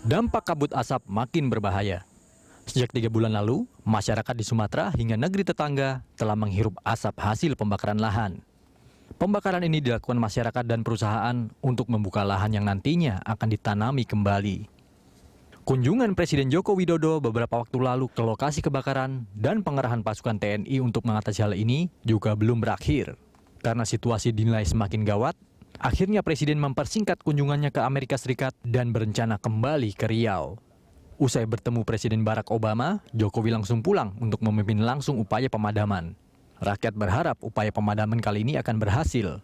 Dampak kabut asap makin berbahaya. Sejak 3 bulan lalu, masyarakat di Sumatera hingga negeri tetangga telah menghirup asap hasil pembakaran lahan. Pembakaran ini dilakukan masyarakat dan perusahaan untuk membuka lahan yang nantinya akan ditanami kembali. Kunjungan Presiden Joko Widodo beberapa waktu lalu ke lokasi kebakaran dan pengerahan pasukan TNI untuk mengatasi hal ini juga belum berakhir. Karena situasi dinilai semakin gawat, akhirnya Presiden mempersingkat kunjungannya ke Amerika Serikat dan berencana kembali ke Riau. Usai bertemu Presiden Barack Obama, Jokowi langsung pulang untuk memimpin langsung upaya pemadaman. Rakyat berharap upaya pemadaman kali ini akan berhasil.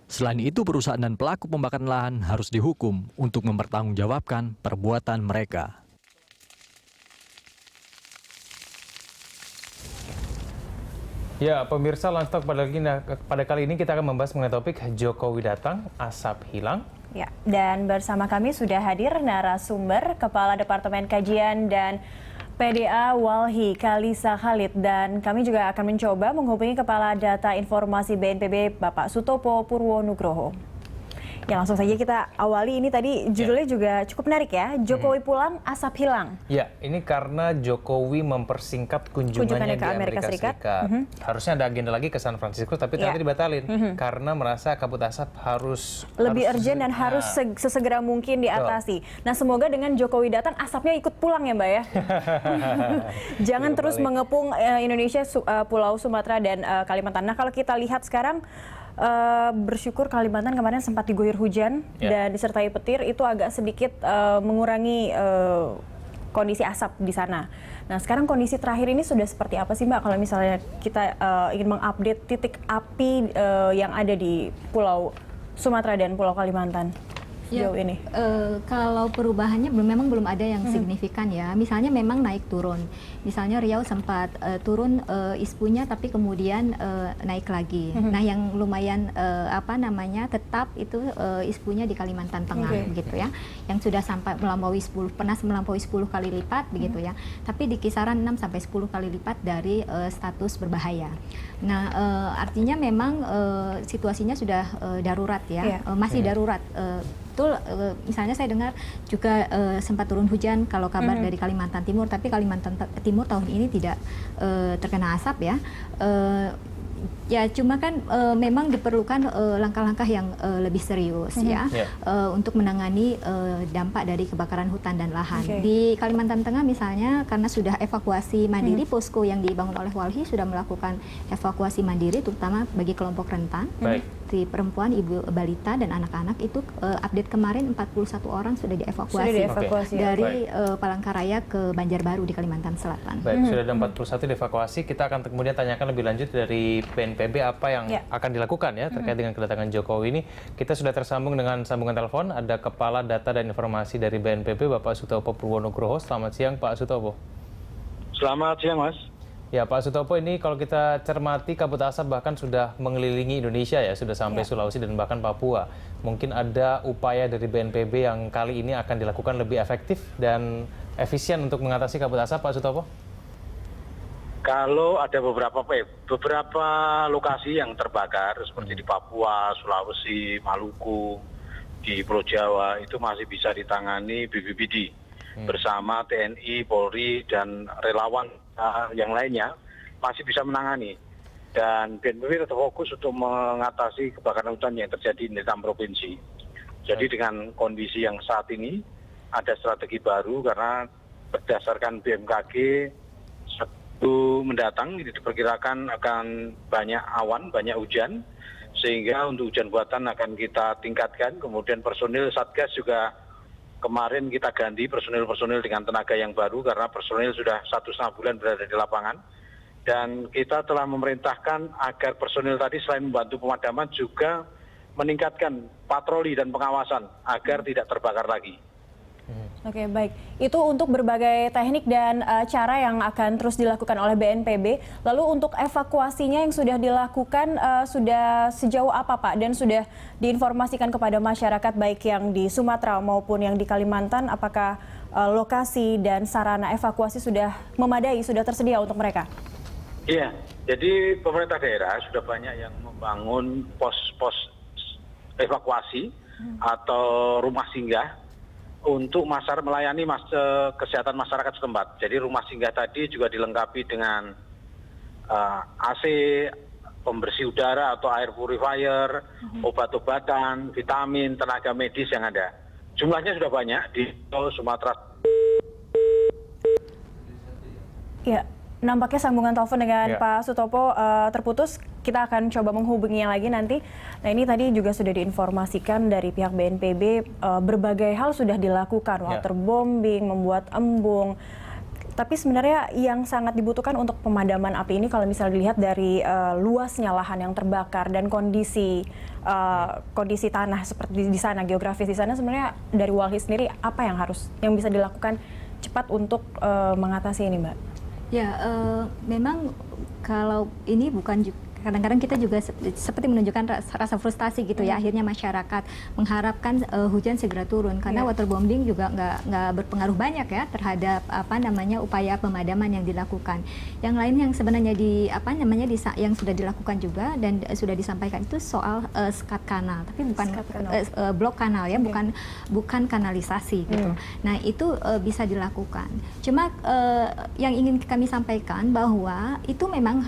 Selain itu, perusahaan dan pelaku pembakaran lahan harus dihukum untuk mempertanggungjawabkan perbuatan mereka. Ya, pemirsa Landstalk pada kali ini kita akan membahas mengenai topik Jokowi datang, asap hilang. Ya, dan bersama kami sudah hadir narasumber Kepala Departemen Kajian dan PDA Walhi Kalisa Khalid, dan kami juga akan mencoba menghubungi Kepala Data Informasi BNPB Bapak Sutopo Purwonugroho. Ya, langsung saja kita awali. Ini tadi judulnya juga cukup menarik ya, Jokowi pulang, asap hilang. Ya, ini karena Jokowi mempersingkat kunjungannya di Amerika Serikat. Harusnya ada agenda lagi ke San Francisco, tapi ternyata dibatalin karena merasa kabut asap harus lebih urgent dan harus sesegera mungkin diatasi. Nah, semoga dengan Jokowi datang asapnya ikut pulang ya Mbak ya. Jangan terus mengepung Indonesia, Pulau Sumatera dan Kalimantan. Nah, kalau kita lihat sekarang, bersyukur Kalimantan kemarin sempat diguyur hujan dan disertai petir, itu agak sedikit mengurangi kondisi asap di sana. Nah, sekarang kondisi terakhir ini sudah seperti apa sih Mbak kalau misalnya kita ingin mengupdate titik api yang ada di Pulau Sumatera dan Pulau Kalimantan sejauh ini? Kalau perubahannya memang belum ada yang signifikan ya. Misalnya memang naik turun. Misalnya Riau sempat turun ispunya, tapi kemudian naik lagi. Nah, yang lumayan tetap itu ispunya di Kalimantan Tengah begitu ya. Yang sudah sampai melampaui 10, pernah melampaui 10 kali lipat begitu ya. Tapi di kisaran 6 sampai 10 kali lipat dari status berbahaya. Nah, artinya memang situasinya sudah darurat ya. Masih darurat. Betul, misalnya saya dengar juga sempat turun hujan kalau kabar dari Kalimantan Timur, tapi Kalimantan Timur tahun ini tidak terkena asap ya. Ya, cuma kan memang diperlukan langkah-langkah yang lebih serius untuk menangani dampak dari kebakaran hutan dan lahan. Di Kalimantan Tengah misalnya, karena sudah evakuasi mandiri, posko yang dibangun oleh Walhi sudah melakukan evakuasi mandiri, terutama bagi kelompok rentan. Di perempuan, ibu balita dan anak-anak itu update kemarin 41 orang sudah dievakuasi, dari Palangkaraya ke Banjarbaru di Kalimantan Selatan. Baik, sudah ada 41 dievakuasi. Kita akan kemudian tanyakan lebih lanjut dari BNPB apa yang akan dilakukan ya terkait dengan kedatangan Jokowi ini. Kita sudah tersambung dengan sambungan telepon, ada Kepala Data dan Informasi dari BNPB Bapak Sutopo Purwonugroho. Selamat siang Pak Sutopo. Selamat siang Mas. Ya Pak Sutopo, ini kalau kita cermati kabut asap bahkan sudah mengelilingi Indonesia ya, sudah sampai Sulawesi dan bahkan Papua. Mungkin ada upaya dari BNPB yang kali ini akan dilakukan lebih efektif dan efisien untuk mengatasi kabut asap, Pak Sutopo? Kalau ada beberapa lokasi yang terbakar seperti di Papua, Sulawesi, Maluku, di Pulau Jawa, itu masih bisa ditangani BPBD bersama TNI, Polri dan relawan yang lainnya masih bisa menangani. Dan BNPB tetap fokus untuk mengatasi kebakaran hutan yang terjadi di 6 provinsi. Jadi dengan kondisi yang saat ini ada strategi baru karena berdasarkan BMKG Sabtu mendatang ini diperkirakan akan banyak awan, banyak hujan, sehingga untuk hujan buatan akan kita tingkatkan. Kemudian personil Satgas juga kemarin kita ganti personil-personil dengan tenaga yang baru karena personil sudah 1,5 bulan berada di lapangan. Dan kita telah memerintahkan agar personil tadi selain membantu pemadaman juga meningkatkan patroli dan pengawasan agar tidak terbakar lagi. Oke, baik. Itu untuk berbagai teknik dan cara yang akan terus dilakukan oleh BNPB. Lalu untuk evakuasinya yang sudah dilakukan sudah sejauh apa Pak? Dan sudah diinformasikan kepada masyarakat baik yang di Sumatera maupun yang di Kalimantan, apakah lokasi dan sarana evakuasi sudah memadai, sudah tersedia untuk mereka? Iya, jadi pemerintah daerah sudah banyak yang membangun pos-pos evakuasi atau rumah singgah untuk melayani kesehatan masyarakat setempat. Jadi rumah singgah tadi juga dilengkapi dengan AC, pembersih udara atau air purifier, obat-obatan, vitamin, tenaga medis yang ada. Jumlahnya sudah banyak di Sumatera. Ya, nampaknya sambungan telepon dengan Pak Sutopo terputus. Kita akan coba menghubunginya lagi nanti. Nah, ini tadi juga sudah diinformasikan dari pihak BNPB berbagai hal sudah dilakukan, waterbombing, membuat embung. Tapi sebenarnya yang sangat dibutuhkan untuk pemadaman api ini kalau misalnya dilihat dari luasnya lahan yang terbakar dan kondisi tanah seperti di sana, geografis di sana, sebenarnya dari Walhi sendiri apa yang bisa dilakukan cepat untuk mengatasi ini, Mbak? Ya, memang kalau ini bukan kadang-kadang kita juga seperti menunjukkan rasa frustasi gitu ya, akhirnya masyarakat mengharapkan hujan segera turun karena waterbombing juga nggak berpengaruh banyak ya terhadap upaya pemadaman yang dilakukan. Yang lain yang sebenarnya yang sudah dilakukan juga dan sudah disampaikan itu soal skat kanal, tapi bukan blok kanal ya, bukan kanalisasi gitu. Nah, itu bisa dilakukan. Cuma yang ingin kami sampaikan bahwa itu memang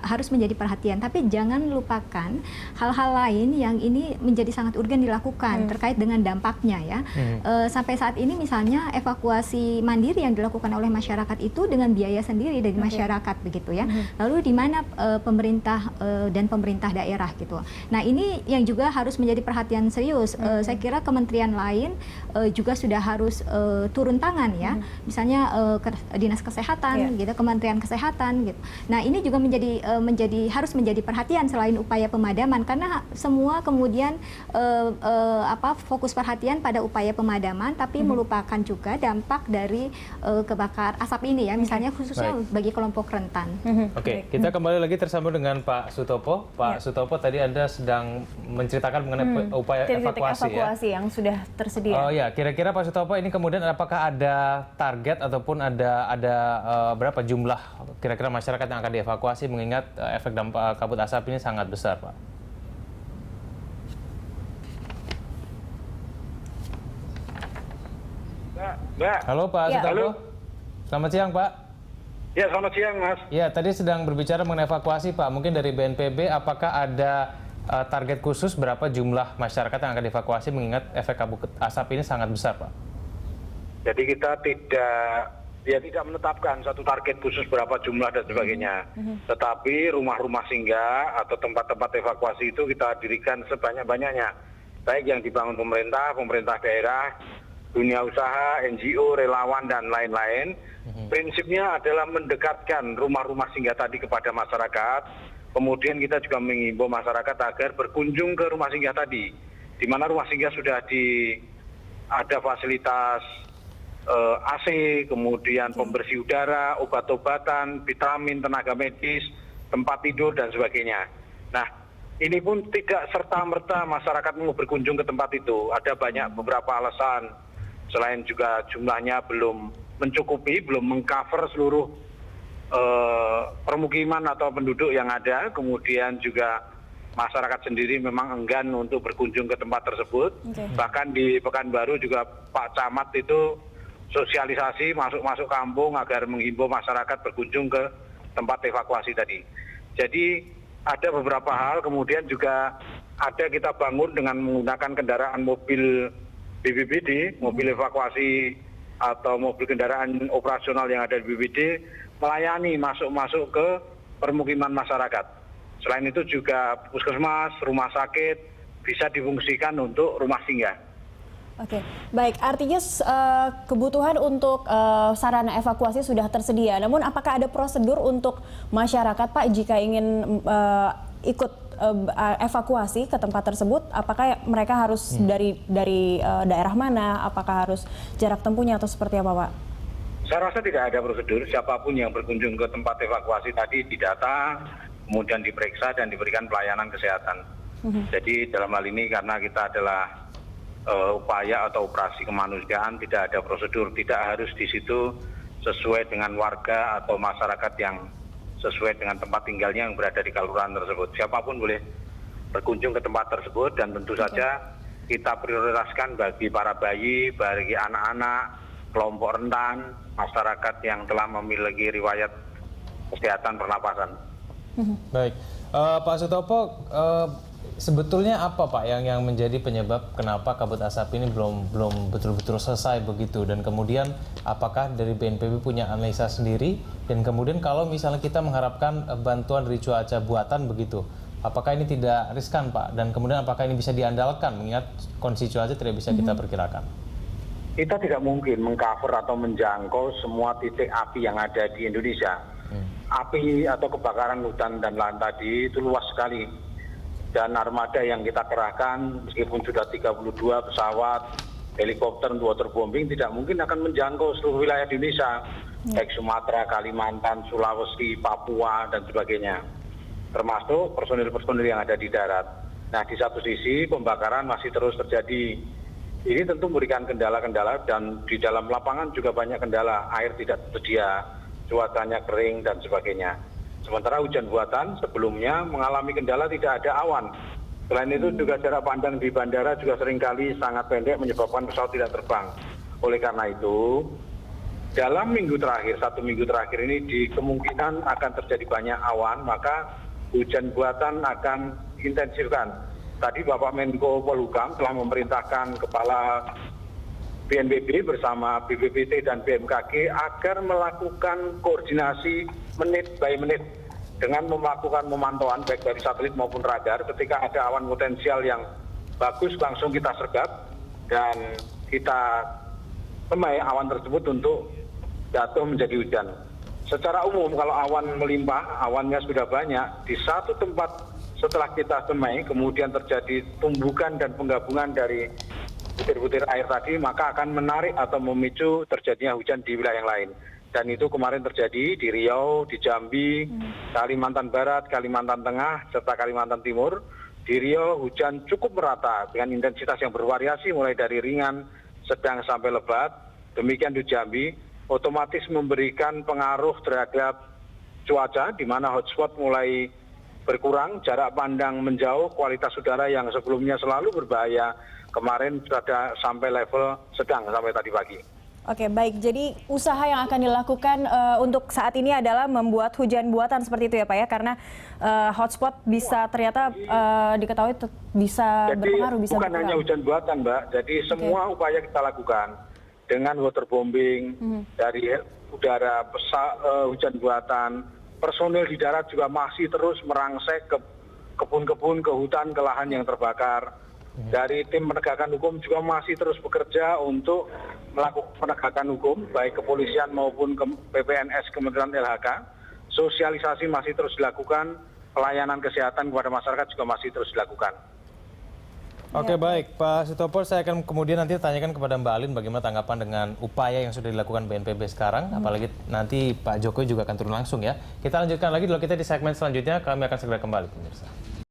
harus menjadi perhatian, tapi jangan lupakan hal-hal lain yang ini menjadi sangat urgen dilakukan terkait dengan dampaknya ya. Sampai saat ini misalnya evakuasi mandiri yang dilakukan oleh masyarakat itu dengan biaya sendiri dari masyarakat begitu ya. Lalu di mana pemerintah dan pemerintah daerah gitu. Nah, ini yang juga harus menjadi perhatian serius. Saya kira kementerian lain juga sudah harus turun tangan ya. Misalnya Dinas Kesehatan gitu, Kementerian Kesehatan gitu. Nah, ini juga harus menjadi perhatian selain upaya pemadaman karena semua kemudian fokus perhatian pada upaya pemadaman tapi melupakan juga dampak dari kebakar asap ini ya, misalnya khususnya bagi kelompok rentan. Oke, kita kembali lagi tersambung dengan Pak Sutopo. Pak Sutopo, tadi Anda sedang menceritakan mengenai upaya evakuasi yang sudah tersedia. Oh ya, kira-kira Pak Sutopo ini kemudian apakah ada target ataupun ada berapa jumlah kira-kira masyarakat yang akan dievakuasi mengingat efek dampak kabut asap ini sangat besar, Pak? Mbak. Halo Pak Sutopo. Halo. Selamat siang, Pak. Ya, selamat siang, Mas. Ya, tadi sedang berbicara mengenai evakuasi, Pak. Mungkin dari BNPB, apakah ada target khusus berapa jumlah masyarakat yang akan dievakuasi mengingat efek kabut asap ini sangat besar, Pak? Jadi kita tidak menetapkan satu target khusus berapa jumlah dan sebagainya. Tetapi rumah-rumah singgah atau tempat-tempat evakuasi itu kita dirikan sebanyak-banyaknya. Baik yang dibangun pemerintah daerah, dunia usaha, NGO, relawan, dan lain-lain. Prinsipnya adalah mendekatkan rumah-rumah singgah tadi kepada masyarakat. Kemudian kita juga mengimbau masyarakat agar berkunjung ke rumah singgah tadi. Di mana rumah singgah sudah ada fasilitas AC, kemudian pembersih udara, obat-obatan, vitamin, tenaga medis, tempat tidur, dan sebagainya. Nah, ini pun tidak serta-merta masyarakat mau berkunjung ke tempat itu. Ada beberapa alasan. Selain juga jumlahnya belum mencukupi, belum mengcover seluruh permukiman atau penduduk yang ada. Kemudian juga masyarakat sendiri memang enggan untuk berkunjung ke tempat tersebut. Bahkan di Pekanbaru juga Pak Camat itu sosialisasi masuk kampung agar menghimbau masyarakat berkunjung ke tempat evakuasi tadi. Jadi ada beberapa hal, kemudian juga ada kita bangun dengan menggunakan kendaraan mobil BPBD, mobil evakuasi atau mobil kendaraan operasional yang ada di BPBD, melayani masuk ke permukiman masyarakat. Selain itu juga puskesmas, rumah sakit bisa difungsikan untuk rumah singgah. Oke, baik. Artinya kebutuhan untuk sarana evakuasi sudah tersedia. Namun apakah ada prosedur untuk masyarakat, Pak, jika ingin ikut evakuasi ke tempat tersebut? Apakah mereka harus dari daerah mana? Apakah harus jarak tempuhnya atau seperti apa, Pak? Saya rasa tidak ada prosedur. Siapapun yang berkunjung ke tempat evakuasi tadi didata, kemudian diperiksa dan diberikan pelayanan kesehatan. Jadi dalam hal ini karena kita adalah upaya atau operasi kemanusiaan, tidak ada prosedur, tidak harus di situ sesuai dengan warga atau masyarakat yang sesuai dengan tempat tinggalnya yang berada di kelurahan tersebut. Siapapun boleh berkunjung ke tempat tersebut dan tentu saja kita prioritaskan bagi para bayi, bagi anak-anak, kelompok rentan, masyarakat yang telah memiliki riwayat kesehatan pernapasan. Baik, Pak Sutopo, sebetulnya apa Pak yang menjadi penyebab kenapa kabut asap ini belum betul-betul selesai begitu, dan kemudian apakah dari BNPB punya analisa sendiri, dan kemudian kalau misalnya kita mengharapkan bantuan dari cuaca buatan begitu, apakah ini tidak riskan Pak, dan kemudian apakah ini bisa diandalkan mengingat kondisi cuaca tidak bisa kita perkirakan? Kita tidak mungkin mengcover atau menjangkau semua titik api yang ada di Indonesia. Api atau kebakaran hutan dan lahan tadi itu luas sekali. Dan armada yang kita kerahkan meskipun sudah 32 pesawat, helikopter untuk waterbombing tidak mungkin akan menjangkau seluruh wilayah di Indonesia. Baik Sumatera, Kalimantan, Sulawesi, Papua, dan sebagainya. Termasuk personil-personil yang ada di darat. Nah, di satu sisi pembakaran masih terus terjadi. Ini tentu memberikan kendala-kendala dan di dalam lapangan juga banyak kendala. Air tidak tersedia, cuacanya kering dan sebagainya. Sementara hujan buatan sebelumnya mengalami kendala tidak ada awan. Selain itu juga jarak pandang di bandara juga seringkali sangat pendek menyebabkan pesawat tidak terbang. Oleh karena itu, dalam minggu terakhir, 1 minggu terakhir ini di kemungkinan akan terjadi banyak awan, maka hujan buatan akan intensifkan. Tadi Bapak Menko Polhukam telah memerintahkan Kepala BNPB bersama BPBT dan BMKG agar melakukan koordinasi menit by menit dengan melakukan memantauan baik dari satelit maupun radar. Ketika ada awan potensial yang bagus langsung kita sergap dan kita temai awan tersebut untuk jatuh menjadi hujan. Secara umum kalau awan melimpah, awannya sudah banyak, di satu tempat setelah kita temai kemudian terjadi tumbukan dan penggabungan dari butir-butir air tadi, maka akan menarik atau memicu terjadinya hujan di wilayah yang lain. Dan itu kemarin terjadi di Riau, di Jambi, Kalimantan Barat, Kalimantan Tengah, serta Kalimantan Timur. Di Riau hujan cukup merata dengan intensitas yang bervariasi mulai dari ringan, sedang sampai lebat. Demikian di Jambi, otomatis memberikan pengaruh terhadap cuaca di mana hotspot mulai berkurang, jarak pandang menjauh, kualitas udara yang sebelumnya selalu berbahaya kemarin sudah sampai level sedang sampai tadi pagi. Oke, baik. Jadi usaha yang akan dilakukan untuk saat ini adalah membuat hujan buatan seperti itu ya Pak ya, karena hotspot bisa ternyata diketahui bisa berpengaruh, bisa bukan hanya hujan buatan Mbak, jadi semua upaya kita lakukan dengan waterbombing dari udara, hujan buatan, personil di darat juga masih terus merangsek ke kebun-kebun, ke hutan, ke lahan yang terbakar. Dari tim penegakan hukum juga masih terus bekerja untuk melakukan penegakan hukum, baik kepolisian maupun PPNS Kementerian LHK. Sosialisasi masih terus dilakukan, pelayanan kesehatan kepada masyarakat juga masih terus dilakukan. Oke, baik Pak Sutopo, saya akan kemudian nanti tanyakan kepada Mbak Alin bagaimana tanggapan dengan upaya yang sudah dilakukan BNPB sekarang, apalagi nanti Pak Jokowi juga akan turun langsung ya. Kita lanjutkan lagi dulu kita di segmen selanjutnya, kami akan segera kembali pemirsa.